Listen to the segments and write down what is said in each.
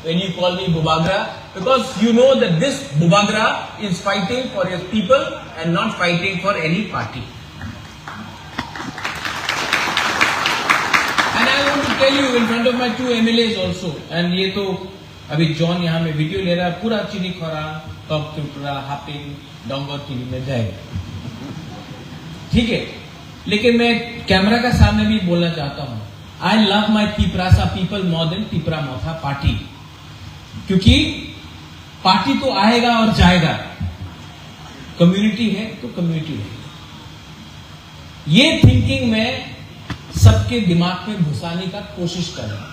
when you call me Bubagra, because you know that this Bubagra is fighting for his people and not fighting for any party. And I want to tell you in front of my 2 MLAs also, and ये तो अभी John यहाँ में video ले रहा है, पूरा चीनी खोरा टॉप त्रिपुरा हापिंग डोंगर टीवी में जाएगा, ठीक है। लेकिन मैं कैमरा का सामने भी बोलना चाहता हूँ, I love my Tiprasa people more than Tipra Motha party, क्योंकि पार्टी तो आएगा और जाएगा, कम्युनिटी है तो कम्युनिटी है। ये थिंकिंग में सबके दिमाग में घुसाने का कोशिश कर रहा हूं।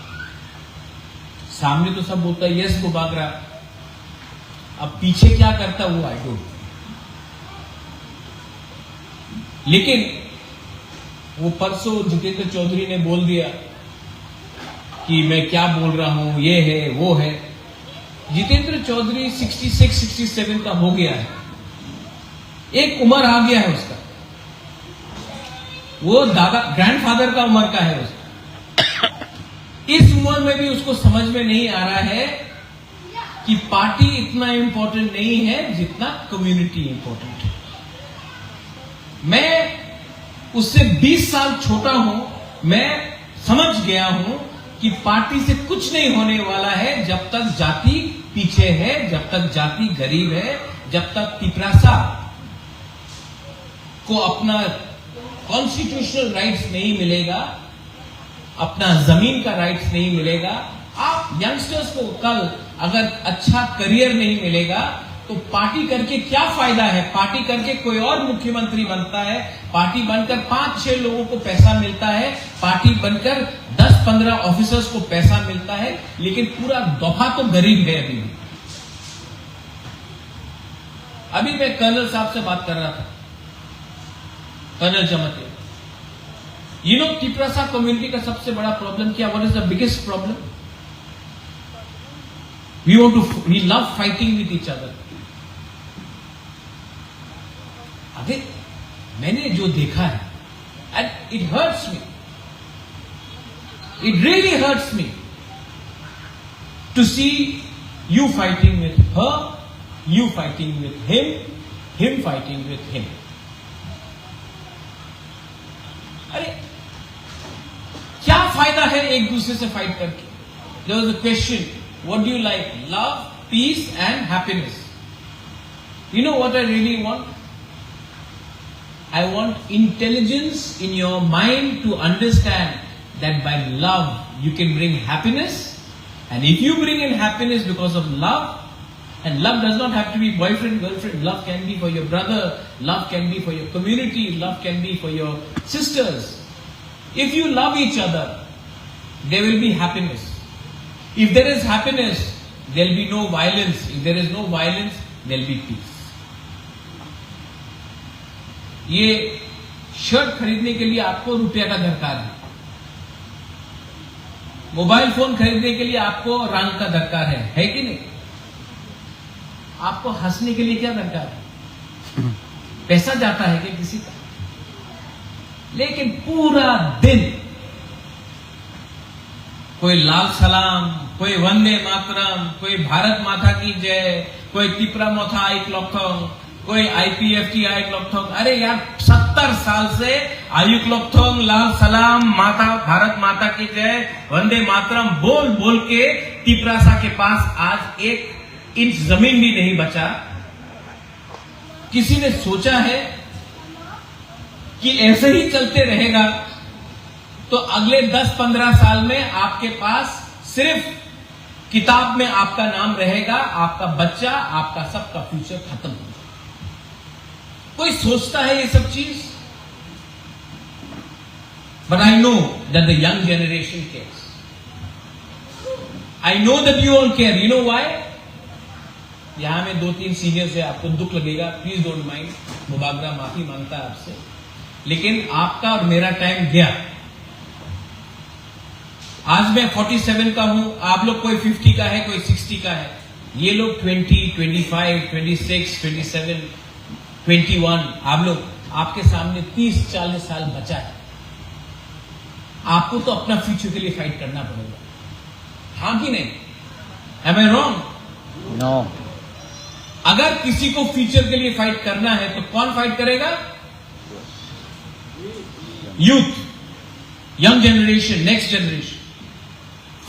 सामने तो सब बोलता है यस बुबागरा, अब पीछे क्या करता वो आई डोंट। लेकिन वो परसों जितेंद्र चौधरी ने बोल दिया कि मैं क्या बोल रहा हूं, ये है वो है। जितेंद्र चौधरी 66-67 का हो गया है, एक उम्र आ गया है उसका, वो दादा ग्रैंडफादर का उम्र का है उसका। इस उम्र में भी उसको समझ में नहीं आ रहा है कि पार्टी इतना इंपॉर्टेंट नहीं है जितना कम्युनिटी इंपॉर्टेंट है। मैं उससे 20 साल छोटा हूं, मैं समझ गया हूं कि पार्टी से कुछ नहीं होने वाला है जब तक जाति पीछे है, जब तक जाति गरीब है, जब तक तिपरासा को अपना कॉन्स्टिट्यूशनल राइट्स नहीं मिलेगा, अपना जमीन का राइट्स नहीं मिलेगा। आप यंगस्टर्स को कल अगर अच्छा करियर नहीं मिलेगा तो पार्टी करके क्या फायदा है। पार्टी करके कोई और मुख्यमंत्री बनता है, पार्टी बनकर 5-6 लोगों को पैसा मिलता है, पार्टी बनकर 10-15 ऑफिसर्स को पैसा मिलता है, लेकिन पूरा दफा तो गरीब है। अभी मैं कर्नल साहब से बात कर रहा था, कर्नल जमते। यू नो तिपरासा कम्युनिटी का सबसे बड़ा प्रॉब्लम क्या, what is the biggest problem? We love fighting with each other. अरे मैंने जो देखा है, and it hurts me, it really hurts me to see you fighting with her, you fighting with him fighting with him. अरे क्या फायदा है एक दूसरे से फाइट करके? There was a question, what do you like, love, peace and happiness. You know what I really want? I want intelligence in your mind to understand that by love you can bring happiness, and if you bring in happiness because of love, and love does not have to be boyfriend girlfriend, love can be for your brother, love can be for your community, love can be for your sisters. If you love each other, there will be happiness. If there is happiness, there will be no violence. If there is no violence, there will be peace. ये shirt खरीदने के लिए आपको रुपया का दरकार है, mobile phone खरीदने के लिए आपको रंग का दरकार है कि नहीं? आपको हंसने के लिए क्या दरकार है? पैसा जाता है क्या किसी का? लेकिन पूरा दिन कोई लाल सलाम, कोई वंदे मातरम, कोई भारत माता की जय, कोई तिपरा मोथा आई क्लॉकथोंग, कोई IPFT आई क्लॉकथोंग। अरे यार 70 साल से आयु क्लॉकथोंग, लाल सलाम, माता भारत माता की जय, वंदे मातरम बोल बोल के तिपरासा के पास आज 1 इंच जमीन भी नहीं बचा। किसी ने सोचा है कि ऐसे ही चलते रहेगा तो अगले 10-15 साल में आपके पास सिर्फ किताब में आपका नाम रहेगा, आपका बच्चा, आपका सबका फ्यूचर खत्म होगा। कोई सोचता है ये सब चीज? But I know that the young generation cares, I know that you all care. You know why? यहां में 2-3 सीनियर्स है, आपको दुख लगेगा, प्लीज डोंट माइंड, मुबागरा माफी मांगता है आपसे, लेकिन आपका और मेरा टाइम गया। आज मैं 47 का हूं, आप लोग कोई 50 का है, कोई 60 का है, ये लोग 20, 25, 26, 27, 21, आप लोग, आपके सामने 30-40 साल बचा है। आपको तो अपना फ्यूचर के लिए फाइट करना पड़ेगा, हाँ कि नहीं? Am I wrong? No. अगर किसी को फ्यूचर के लिए फाइट करना है तो कौन फाइट करेगा? Youth, young generation, next generation.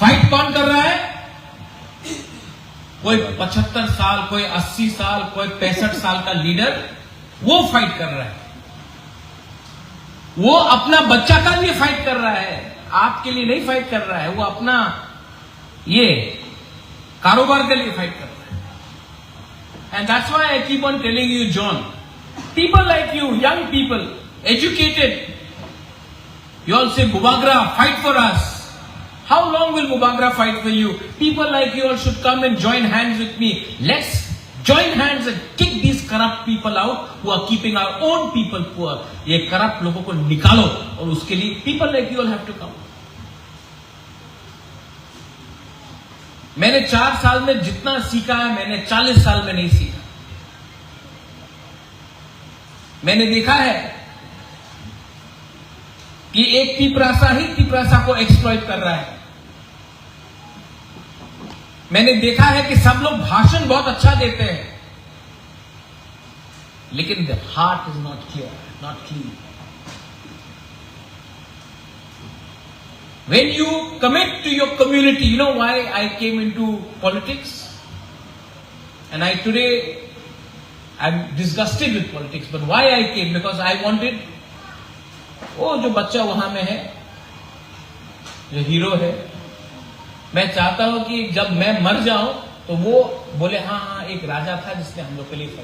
Fight कौन कर रहा है? कोई 75 साल, कोई 80 साल, कोई 65 साल का लीडर, वो फाइट कर रहा है। वो अपना बच्चा का लिए फाइट कर रहा है, आपके लिए नहीं फाइट कर रहा है। वो अपना ये कारोबार के लिए फाइट कर रहा है। And that's why I keep on telling you, John, people like you, young people, educated, you all say, Bubagra, fight for us. How long will Bubagra fight for you? People like you all should come and join hands with me. Let's join hands and kick these corrupt people out who are keeping our own people poor. ये corrupt लोगों को निकालो, और उसके लिए people like you all have to come. मैंने 4 साल में जितना सीखा है, मैंने 40 साल में नहीं सीखा। मैंने देखा है कि एक तिपरासा ही तिपरासा को एक्सप्लॉइट कर रहा है। मैंने देखा है कि सब लोग भाषण बहुत अच्छा देते हैं, लेकिन the heart is not clear, not clean. When you commit to your community, you know why I came into politics? And today I'm disgusted with politics, but why I came? Because I wanted, वो जो बच्चा वहां में है, जो hero है, मैं चाहता हूं कि जब मैं मर जाऊं तो वो बोले हाँ हाँ एक राजा था जिसने हम लोग के लिए